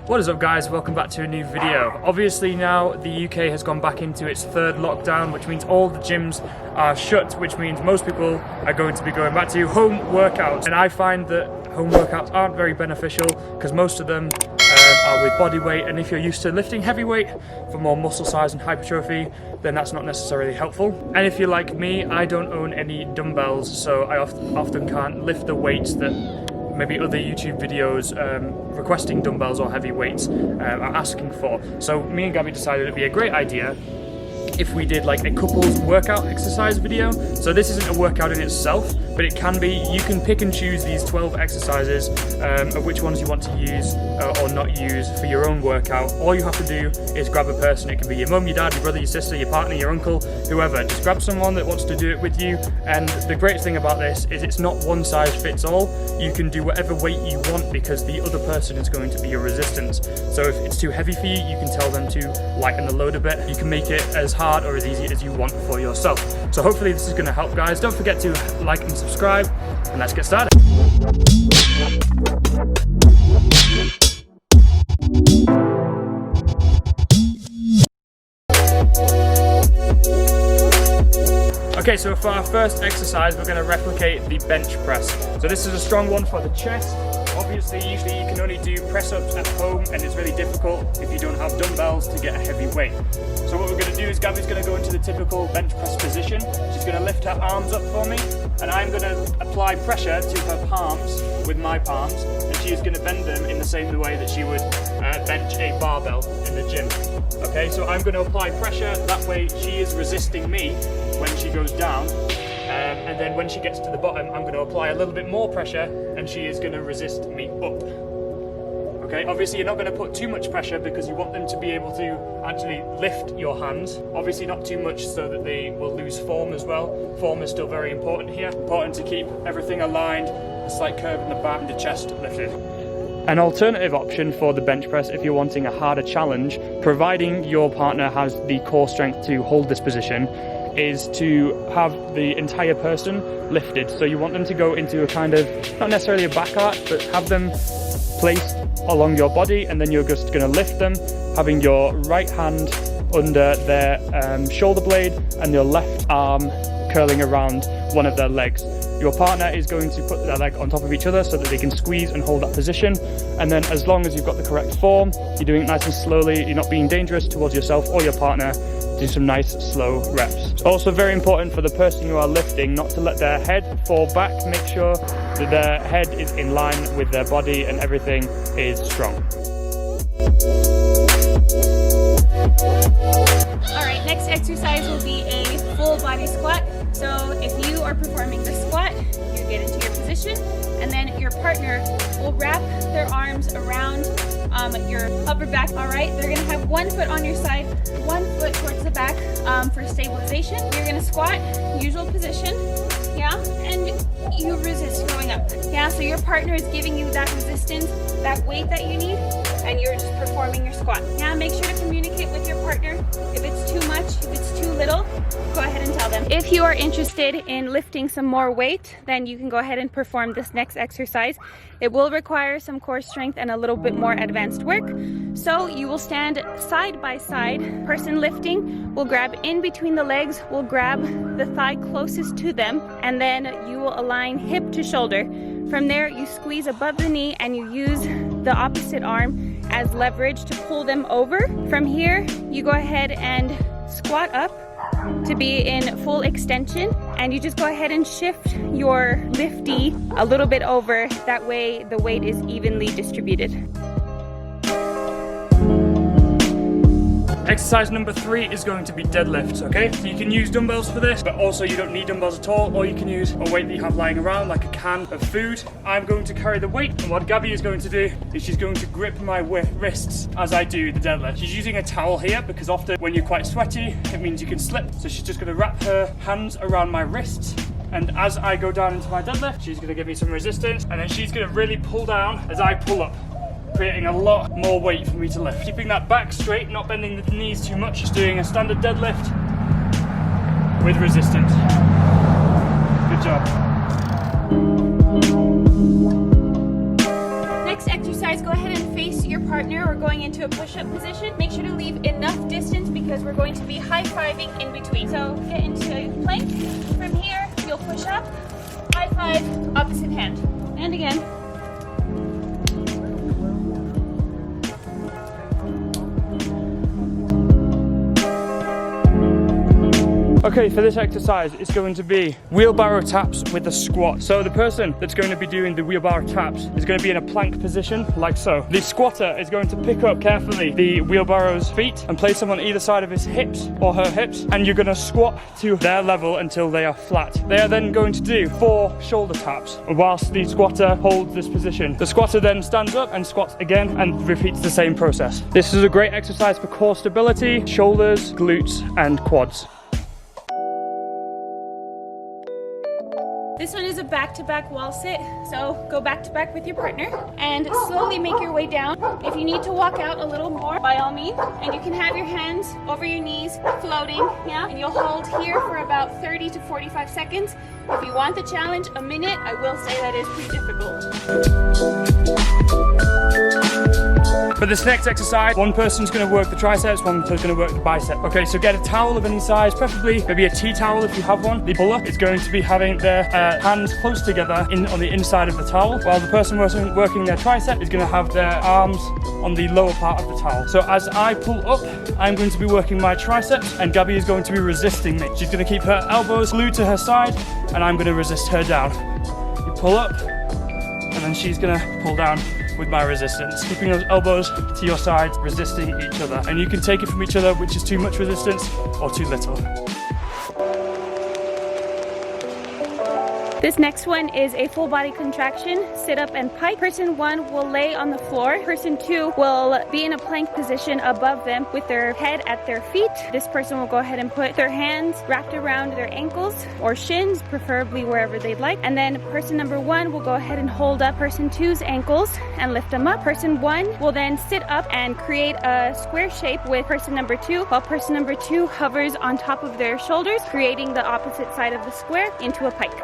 What is up guys, welcome back to a new video. Obviously now the UK has gone back into its third lockdown, which means all the gyms are shut, which means most people are going to be going back to home workouts. And I find that home workouts aren't very beneficial because most of them are with body weight, and if you're used to lifting heavy weight for more muscle size and hypertrophy, then that's not necessarily helpful. And if you're like me, I don't own any dumbbells, so I often can't lift the weights that maybe other YouTube videos requesting dumbbells or heavy weights are asking for. So me and Gabby decided it'd be a great idea if we did like a couples workout exercise video. So this isn't a workout in itself, but it can be. You can pick and choose these 12 exercises of which ones you want to use or not use for your own workout. All you have to do is grab a person. It can be your mum, your dad, your brother, your sister, your partner, your uncle, whoever. Just grab someone that wants to do it with you. And the great thing about this is it's not one size fits all. You can do whatever weight you want because the other person is going to be your resistance. So if it's too heavy for you, you can tell them to lighten the load a bit. You can make it as hard or as easy as you want for yourself. So hopefully this is going to help guys. Don't forget to like and subscribe, and let's get started. Okay, so for our first exercise, we're going to replicate the bench press. So this is a strong one for the chest. Obviously, usually you can only do press-ups at home, and it's really difficult if you don't have dumbbells to get a heavy weight. So what we're going to do is Gabby's going to go into the typical bench press position. She's going to lift her arms up for me, and I'm going to apply pressure to her palms with my palms, and she is going to bend them in the same way that she would bench a barbell in the gym. Okay, so I'm going to apply pressure, that way she is resisting me when she goes down. And then when she gets to the bottom, I'm going to apply a little bit more pressure and she is going to resist me up. Okay, obviously you're not going to put too much pressure because you want them to be able to actually lift your hands. Obviously not too much so that they will lose form as well. Form is still very important here. Important to keep everything aligned, a slight curve in the back and the chest lifted. An alternative option for the bench press if you're wanting a harder challenge, providing your partner has the core strength to hold this position, is to have the entire person lifted. So you want them to go into a kind of, not necessarily a back arch, but have them placed along your body, and then you're just going to lift them, having your right hand under their shoulder blade and your left arm curling around one of their legs. Your partner is going to put their leg on top of each other so that they can squeeze and hold that position. And then as long as you've got the correct form, you're doing it nice and slowly, you're not being dangerous towards yourself or your partner, do some nice slow reps. It's also very important for the person you are lifting not to let their head fall back. Make sure that their head is in line with their body and everything is strong. Alright, next exercise will be a full body squat. So if you are performing the squat, you get into your position, and then your partner will wrap their arms around your upper back. Alright, they're going to have one foot on your side, one foot towards the back for stabilization. You're going to squat, usual position, yeah, and you resist going up. Yeah, so your partner is giving you that resistance, that weight that you need, and you're just performing your squat. Yeah, make sure to communicate with your partner. If it's too much, if it's too little, go ahead and tell them. If you are interested in lifting some more weight, then you can go ahead and perform this next exercise. It will require some core strength and a little bit more advanced work. So you will stand side by side. Person lifting will grab in between the legs, will grab the thigh closest to them, and then you will align hip to shoulder. From there, you squeeze above the knee and you use the opposite arm as leverage to pull them over. From here, you go ahead and squat up to be in full extension, and you just go ahead and shift your lifty a little bit over. That way the weight is evenly distributed. Exercise number 3 is going to be deadlifts, okay? So you can use dumbbells for this, but also you don't need dumbbells at all, or you can use a weight that you have lying around, like a can of food. I'm going to carry the weight, and what Gabby is going to do is she's going to grip my wrists as I do the deadlift. She's using a towel here because often when you're quite sweaty, it means you can slip. So she's just going to wrap her hands around my wrists, and as I go down into my deadlift, she's going to give me some resistance, and then she's going to really pull down as I pull up, creating a lot more weight for me to lift. Keeping that back straight, not bending the knees too much, just doing a standard deadlift with resistance. Good job. Next exercise, go ahead and face your partner or we're going into a push-up position. Make sure to leave enough distance because we're going to be high-fiving in between. So get into plank. From here, you'll push up, high five, opposite hand. And again. Okay, for this exercise, it's going to be wheelbarrow taps with a squat. So the person that's going to be doing the wheelbarrow taps is going to be in a plank position, like so. The squatter is going to pick up carefully the wheelbarrow's feet and place them on either side of his hips or her hips, and you're going to squat to their level until they are flat. They are then going to do 4 shoulder taps whilst the squatter holds this position. The squatter then stands up and squats again and repeats the same process. This is a great exercise for core stability, shoulders, glutes, and quads. This one is a back-to-back wall sit, so go back-to-back with your partner and slowly make your way down. If you need to walk out a little more, by all means, and you can have your hands over your knees floating, yeah, and you'll hold here for about 30 to 45 seconds. If you want the challenge, a minute, I will say that is pretty difficult. For this next exercise, one person's going to work the triceps, one person's going to work the bicep. Okay, so get a towel of any size, preferably maybe a tea towel if you have one. The puller is going to be having their hands close together on the inside of the towel, while the person working their tricep is going to have their arms on the lower part of the towel. So as I pull up, I'm going to be working my triceps, and Gabby is going to be resisting me. She's going to keep her elbows glued to her side, and I'm going to resist her down. You pull up, and then she's going to pull down with my resistance, keeping those elbows to your sides, resisting each other. And you can take it from each other, which is too much resistance or too little. This next one is a full body contraction, sit up and pike. Person 1 will lay on the floor. Person 2 will be in a plank position above them with their head at their feet. This person will go ahead and put their hands wrapped around their ankles or shins, preferably wherever they'd like. And then person number 1 will go ahead and hold up person 2's ankles and lift them up. Person 1 will then sit up and create a square shape with person number 2, while person number 2 hovers on top of their shoulders, creating the opposite side of the square into a pike.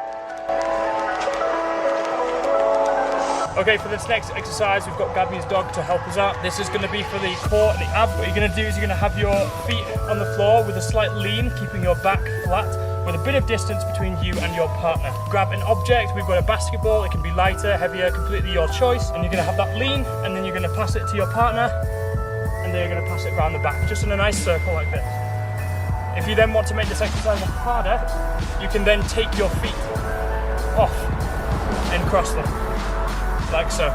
Okay, for this next exercise, we've got Gabby's dog to help us out. This is going to be for the core and the ab. What you're going to do is you're going to have your feet on the floor with a slight lean, keeping your back flat, with a bit of distance between you and your partner. Grab an object. We've got a basketball. It can be lighter, heavier, completely your choice. And you're going to have that lean, and then you're going to pass it to your partner, and then you're going to pass it around the back, just in a nice circle like this. If you then want to make this exercise harder, you can then take your feet off and cross them, like so.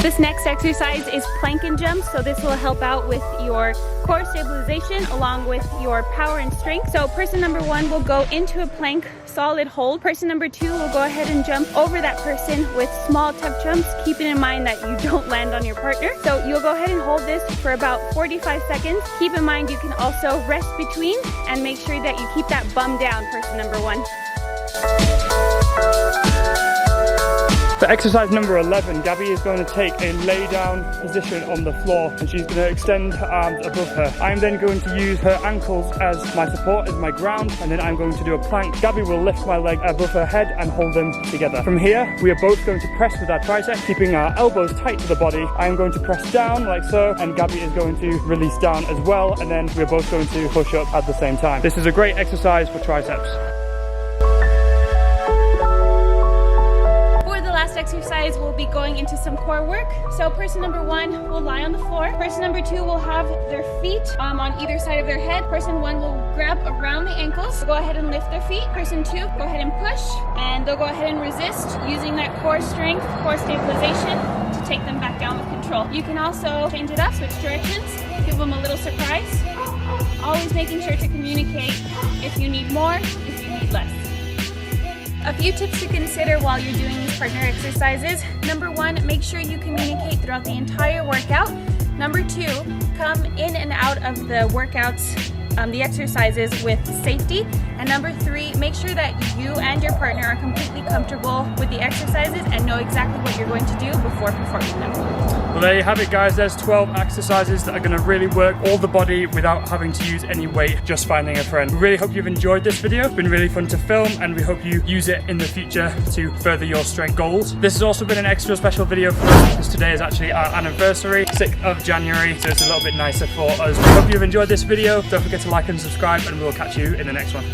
This next exercise is plank and jump, so this will help out with your core stabilization along with your power and strength. So person number 1 will go into a plank solid hold. Person number 2 will go ahead and jump over that person with small tuck jumps, keeping in mind that you don't land on your partner. So you'll go ahead and hold this for about 45 seconds. Keep in mind you can also rest between and make sure that you keep that bum down, person number 1. For exercise number 11, Gabby is going to take a lay down position on the floor, and she's going to extend her arms above her. I'm then going to use her ankles as my support, as my ground, and then I'm going to do a plank. Gabby will lift my leg above her head and hold them together. From here, we are both going to press with our triceps, keeping our elbows tight to the body. I'm going to press down like so, and Gabby is going to release down as well, and then we're both going to push up at the same time. This is a great exercise for triceps. Exercise will be going into some core work. So person number 1 will lie on the floor. Person number 2 will have their feet on either side of their head. Person 1 will grab around the ankles, go ahead and lift their feet. Person 2, go ahead and push, and they'll go ahead and resist using that core strength, core stabilization to take them back down with control. You can also change it up, switch directions, give them a little surprise. Always making sure to communicate if you need more, if you need less. A few tips to consider while you're doing these partner exercises. Number 1, make sure you communicate throughout the entire workout. Number 2, come in and out of the workouts the exercises with safety. And number 3, make sure that you and your partner are completely comfortable with the exercises and know exactly what you're going to do before performing them. Well, there you have it, guys. There's 12 exercises that are going to really work all the body without having to use any weight, just finding a friend. We really hope you've enjoyed this video. It's been really fun to film, and we hope you use it in the future to further your strength goals. This has also been an extra special video for us because today is actually our anniversary, 6th of January, so it's a little bit nicer for us. We hope you've enjoyed this video. Don't forget to like and subscribe, and we'll catch you in the next one.